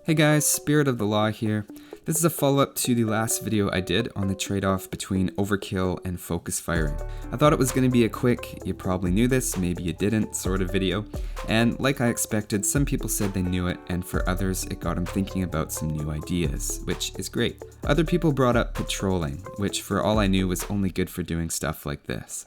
Hey guys, Spirit of the Law here. This is a follow-up to the last video I did on the trade-off between overkill and focus firing. I thought it was going to be a quick, you probably knew this, maybe you didn't, sort of video, and like I expected, some people said they knew it, and for others it got them thinking about some new ideas, which is great. Other people brought up patrolling, which for all I knew was only good for doing stuff like this.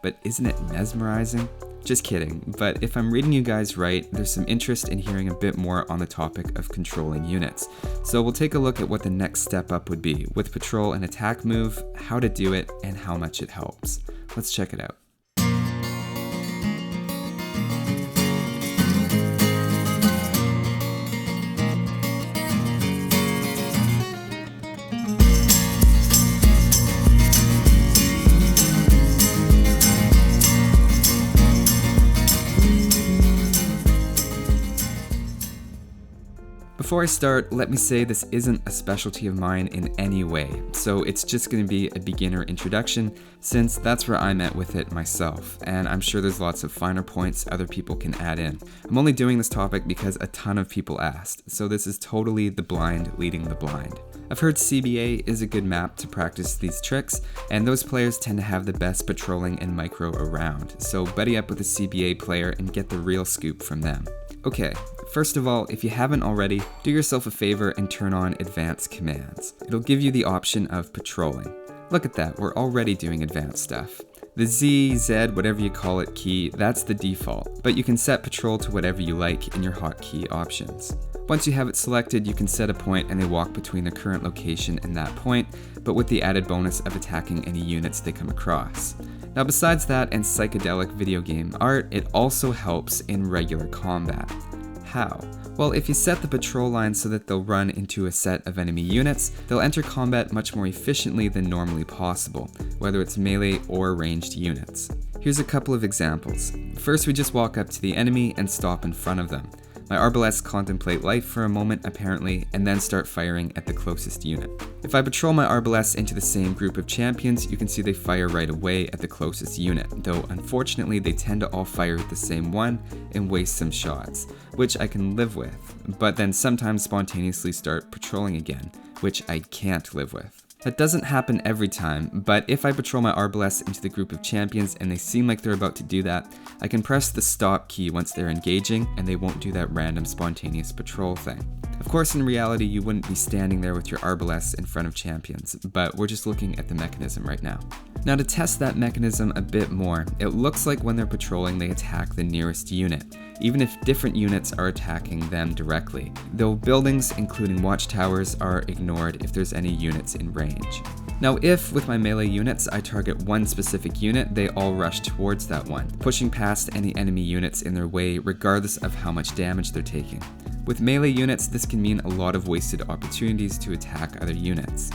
But isn't it mesmerizing? Just kidding, but if I'm reading you guys right, there's some interest in hearing a bit more on the topic of controlling units. So we'll take a look at what the next step up would be with patrol and attack move, how to do it, and how much it helps. Let's check it out. Before I start, let me say this isn't a specialty of mine in any way, so it's just going to be a beginner introduction since that's where I'm at with it myself, and I'm sure there's lots of finer points other people can add in. I'm only doing this topic because a ton of people asked, so this is totally the blind leading the blind. I've heard CBA is a good map to practice these tricks, and those players tend to have the best patrolling and micro around, so buddy up with a CBA player and get the real scoop from them. Okay, first of all, if you haven't already, do yourself a favor and turn on advanced commands. It'll give you the option of patrolling. Look at that, we're already doing advanced stuff. The Z, Z, whatever you call it key, that's the default, but you can set patrol to whatever you like in your hotkey options. Once you have it selected, you can set a point and they walk between the current location and that point, but with the added bonus of attacking any units they come across. Now besides that and psychedelic video game art, it also helps in regular combat. How? Well, if you set the patrol line so that they'll run into a set of enemy units, they'll enter combat much more efficiently than normally possible, whether it's melee or ranged units. Here's a couple of examples. First, we just walk up to the enemy and stop in front of them. My arbalests contemplate life for a moment apparently, and then start firing at the closest unit. If I patrol my arbalests into the same group of champions, you can see they fire right away at the closest unit, though unfortunately they tend to all fire at the same one and waste some shots, which I can live with, but then sometimes spontaneously start patrolling again, which I can't live with. That doesn't happen every time, but if I patrol my arbalests into the group of champions and they seem like they're about to do that, I can press the stop key once they're engaging and they won't do that random spontaneous patrol thing. Of course, in reality, you wouldn't be standing there with your arbalests in front of champions, but we're just looking at the mechanism right now. Now to test that mechanism a bit more, it looks like when they're patrolling they attack the nearest unit, even if different units are attacking them directly, though buildings, including watchtowers, are ignored if there's any units in range. Now if, with my melee units, I target one specific unit, they all rush towards that one, pushing past any enemy units in their way regardless of how much damage they're taking. With melee units, this can mean a lot of wasted opportunities to attack other units.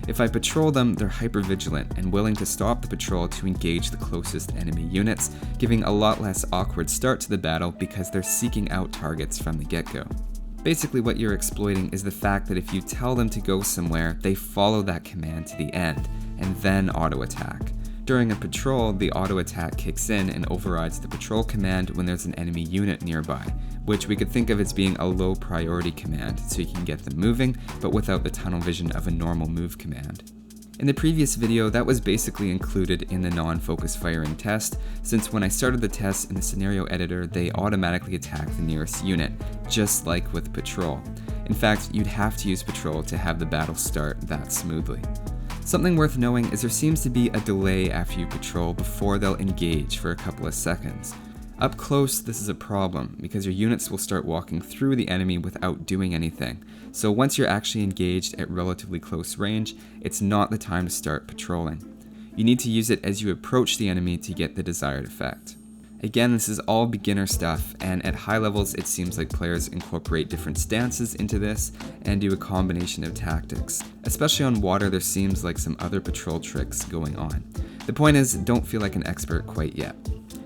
If I patrol them, they're hyper-vigilant and willing to stop the patrol to engage the closest enemy units, giving a lot less awkward start to the battle because they're seeking out targets from the get-go. Basically what you're exploiting is the fact that if you tell them to go somewhere, they follow that command to the end, and then auto-attack. During a patrol, the auto-attack kicks in and overrides the patrol command when there's an enemy unit nearby, which we could think of as being a low priority command so you can get them moving, but without the tunnel vision of a normal move command. In the previous video, that was basically included in the non-focus firing test, since when I started the test in the scenario editor, they automatically attack the nearest unit, just like with patrol. In fact, you'd have to use patrol to have the battle start that smoothly. Something worth knowing is there seems to be a delay after you patrol before they'll engage for a couple of seconds. Up close, this is a problem, because your units will start walking through the enemy without doing anything, so once you're actually engaged at relatively close range, it's not the time to start patrolling. You need to use it as you approach the enemy to get the desired effect. Again, this is all beginner stuff, and at high levels it seems like players incorporate different stances into this and do a combination of tactics. Especially on water, there seems like some other patrol tricks going on. The point is, don't feel like an expert quite yet.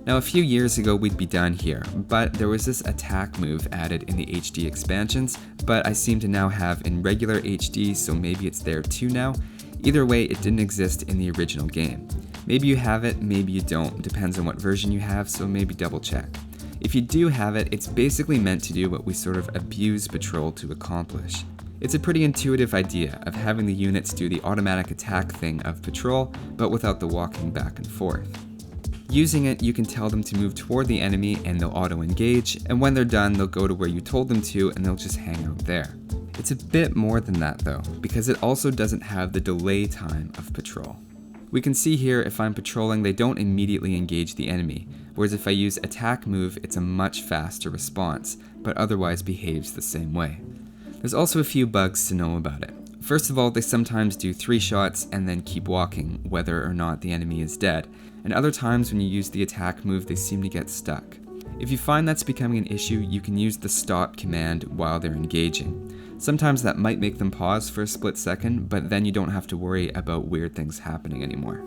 Now a few years ago we'd be done here, but there was this attack move added in the HD expansions, but I seem to now have in regular HD, so maybe it's there too now. Either way, it didn't exist in the original game. Maybe you have it, maybe you don't, depends on what version you have, so maybe double check. If you do have it, it's basically meant to do what we sort of abuse patrol to accomplish. It's a pretty intuitive idea of having the units do the automatic attack thing of patrol, but without the walking back and forth. Using it, you can tell them to move toward the enemy and they'll auto-engage, and when they're done, they'll go to where you told them to and they'll just hang out there. It's a bit more than that though, because it also doesn't have the delay time of patrol. We can see here if I'm patrolling, they don't immediately engage the enemy, whereas if I use attack move, it's a much faster response, but otherwise behaves the same way. There's also a few bugs to know about it. First of all, they sometimes do 3 shots and then keep walking, whether or not the enemy is dead, and other times when you use the attack move, they seem to get stuck. If you find that's becoming an issue, you can use the stop command while they're engaging. Sometimes that might make them pause for a split second, but then you don't have to worry about weird things happening anymore.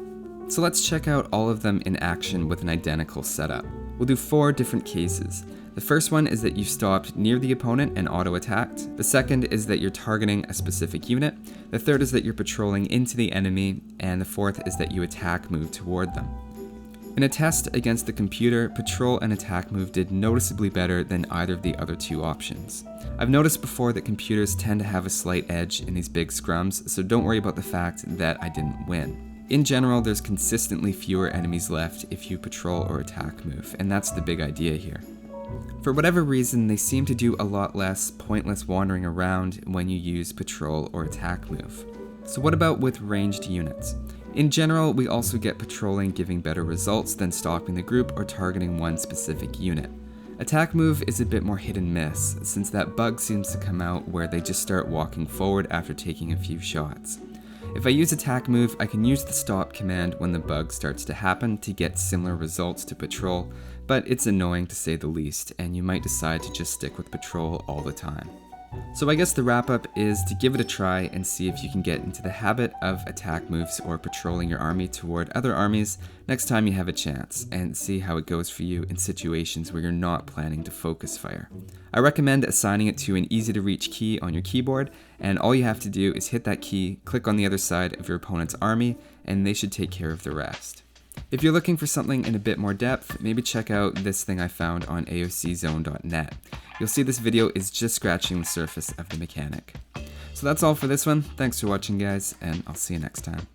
So let's check out all of them in action with an identical setup. We'll do 4 different cases. The first one is that you stopped near the opponent and auto-attacked. The second is that you're targeting a specific unit. The third is that you're patrolling into the enemy. And the fourth is that you attack move toward them. In a test against the computer, patrol and attack move did noticeably better than either of the other 2 options. I've noticed before that computers tend to have a slight edge in these big scrums, so don't worry about the fact that I didn't win. In general, there's consistently fewer enemies left if you patrol or attack move, and that's the big idea here. For whatever reason, they seem to do a lot less pointless wandering around when you use patrol or attack move. So what about with ranged units? In general, we also get patrolling giving better results than stopping the group or targeting one specific unit. Attack move is a bit more hit and miss, since that bug seems to come out where they just start walking forward after taking a few shots. If I use attack move, I can use the stop command when the bug starts to happen to get similar results to patrol, but it's annoying to say the least, and you might decide to just stick with patrol all the time. So I guess the wrap up is to give it a try and see if you can get into the habit of attack moves or patrolling your army toward other armies next time you have a chance, and see how it goes for you in situations where you're not planning to focus fire. I recommend assigning it to an easy to reach key on your keyboard, and all you have to do is hit that key, click on the other side of your opponent's army, and they should take care of the rest. If you're looking for something in a bit more depth, maybe check out this thing I found on aoczone.net. You'll see this video is just scratching the surface of the mechanic. So that's all for this one. Thanks for watching, guys, and I'll see you next time.